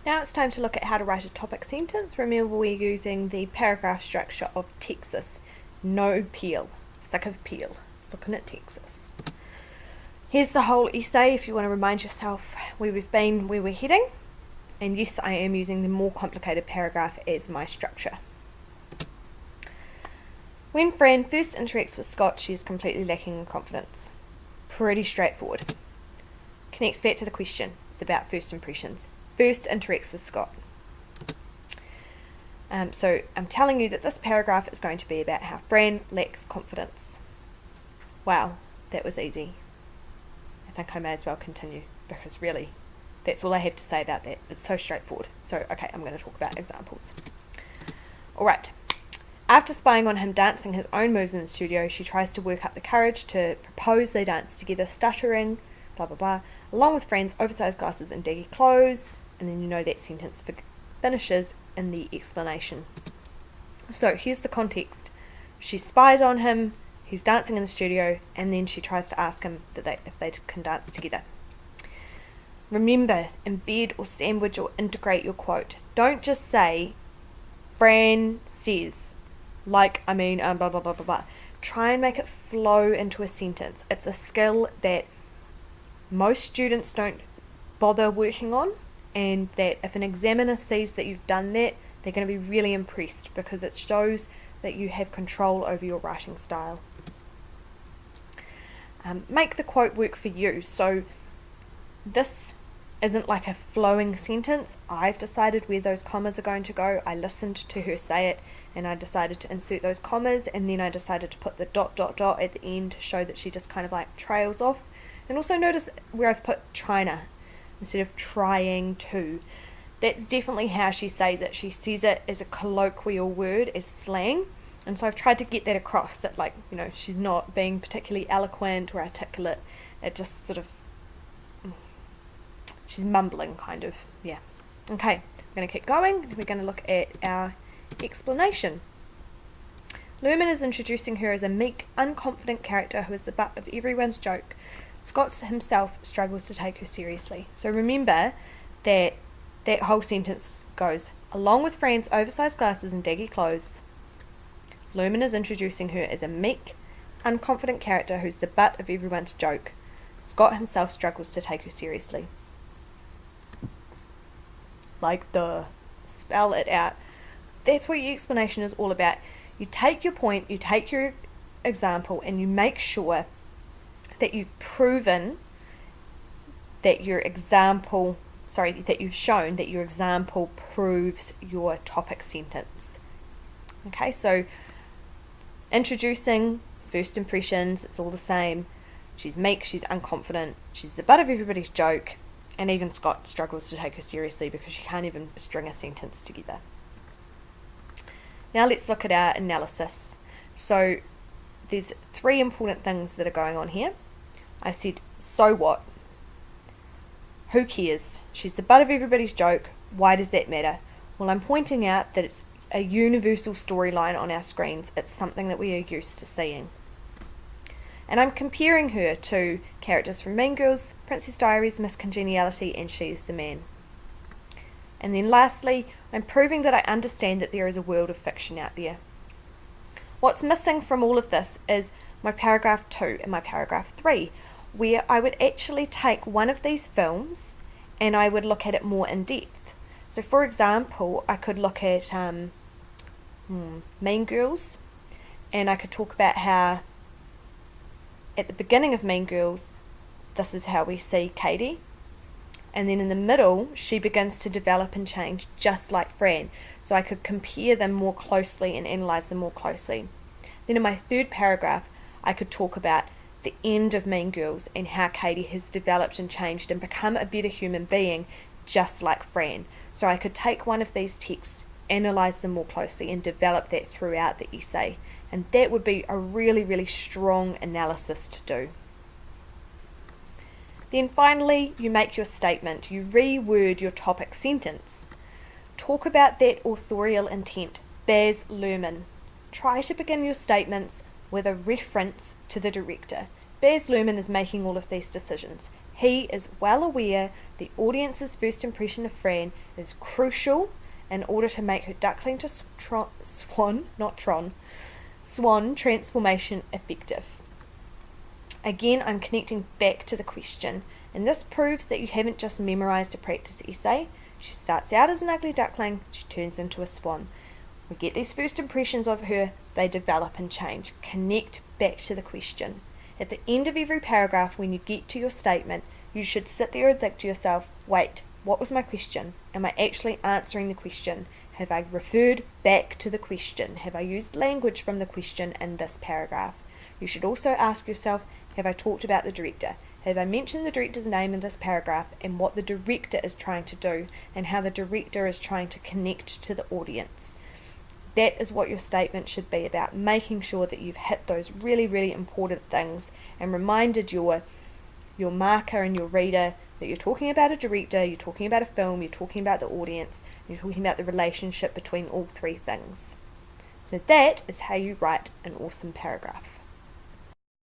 Now it's time to look at how to write a topic sentence. Remember, we're using the paragraph structure of Texas. No peel. Sick of peel. Looking at Texas. Here's the whole essay if you want to remind yourself where we've been, where we're heading. And yes, I am using the more complicated paragraph as my structure. When Fran first interacts with Scott, she is completely lacking in confidence. Pretty straightforward. Connects back to the question. It's about first impressions. First interacts with Scott. So I'm telling you that this paragraph is going to be about how Fran lacks confidence. Wow, that was easy. I think I may as well continue because really, that's all I have to say about that. It's so straightforward. So, okay, I'm going to talk about examples. Alright. After spying on him dancing his own moves in the studio, she tries to work up the courage to propose they dance together, stuttering, blah, blah, blah, along with Fran's oversized glasses and daggy clothes. And then you know that sentence finishes in the explanation. So here's the context. She spies on him, he's dancing in the studio, and then she tries to ask him if they can dance together. Remember, embed or sandwich or integrate your quote. Don't just say, Fran says, blah, blah, blah, blah, blah. Try and make it flow into a sentence. It's a skill that most students don't bother working on, and that if an examiner sees that you've done that, they're going to be really impressed because it shows that you have control over your writing style. Make the quote work for you. So this isn't like a flowing sentence. I've decided where those commas are going to go. I listened to her say it and I decided to insert those commas, and then I decided to put the ... at the end to show that she just kind of like trails off. And also notice where I've put tryna instead of trying to. That's definitely how she says it. She says it as a colloquial word, as slang. And so I've tried to get that across, that like, you know, she's not being particularly eloquent or articulate. It just sort of, she's mumbling kind of, yeah. Okay, I'm going to keep going. We're going to look at our explanation. Luhrmann is introducing her as a meek, unconfident character who is the butt of everyone's joke. Scott himself struggles to take her seriously. So remember that that whole sentence goes, along with Fran's oversized glasses and daggy clothes, Luhrmann is introducing her as a meek, unconfident character who's the butt of everyone's joke. Scott himself struggles to take her seriously. Like the spell it out. That's what your explanation is all about. You take your point, you take your example, and you make sure that you've proven that your example, that you've shown that your example proves your topic sentence. Okay, so introducing, first impressions, it's all the same. She's meek, she's unconfident, she's the butt of everybody's joke, and even Scott struggles to take her seriously because she can't even string a sentence together. Now let's look at our analysis. So there's 3 important things that are going on here. I said, so what? Who cares? She's the butt of everybody's joke. Why does that matter? Well, I'm pointing out that it's a universal storyline on our screens. It's something that we are used to seeing. And I'm comparing her to characters from Mean Girls, Princess Diaries, Miss Congeniality, and She's the Man. And then lastly, I'm proving that I understand that there is a world of fiction out there. What's missing from all of this is my paragraph 2 and my paragraph 3, where I would actually take one of these films and I would look at it more in depth. So for example, I could look at Mean Girls, and I could talk about how at the beginning of Mean Girls, this is how we see Katie, and then in the middle, she begins to develop and change just like Fran. So I could compare them more closely and analyse them more closely. Then in my 3rd paragraph, I could talk about the end of Mean Girls and how Katie has developed and changed and become a better human being just like Fran. So I could take one of these texts, analyse them more closely, and develop that throughout the essay. And that would be a really, really strong analysis to do. Then finally, you make your statement. You reword your topic sentence. Talk about that authorial intent, Baz Luhrmann. Try to begin your statements with a reference to the director. Baz Luhrmann is making all of these decisions. He is well aware the audience's first impression of Fran is crucial in order to make her duckling to swan transformation effective. Again, I'm connecting back to the question, and this proves that you haven't just memorized a practice essay. She starts out as an ugly duckling, she turns into a swan. We get these first impressions of her, they develop and change. Connect back to the question. At the end of every paragraph, when you get to your statement, you should sit there and think to yourself, wait, what was my question? Am I actually answering the question? Have I referred back to the question? Have I used language from the question in this paragraph? You should also ask yourself, have I talked about the director? Have I mentioned the director's name in this paragraph and what the director is trying to do and how the director is trying to connect to the audience? That is what your statement should be about, making sure that you've hit those really, really important things and reminded your marker and your reader that you're talking about a director, you're talking about a film, you're talking about the audience, you're talking about the relationship between all three things. So that is how you write an awesome paragraph.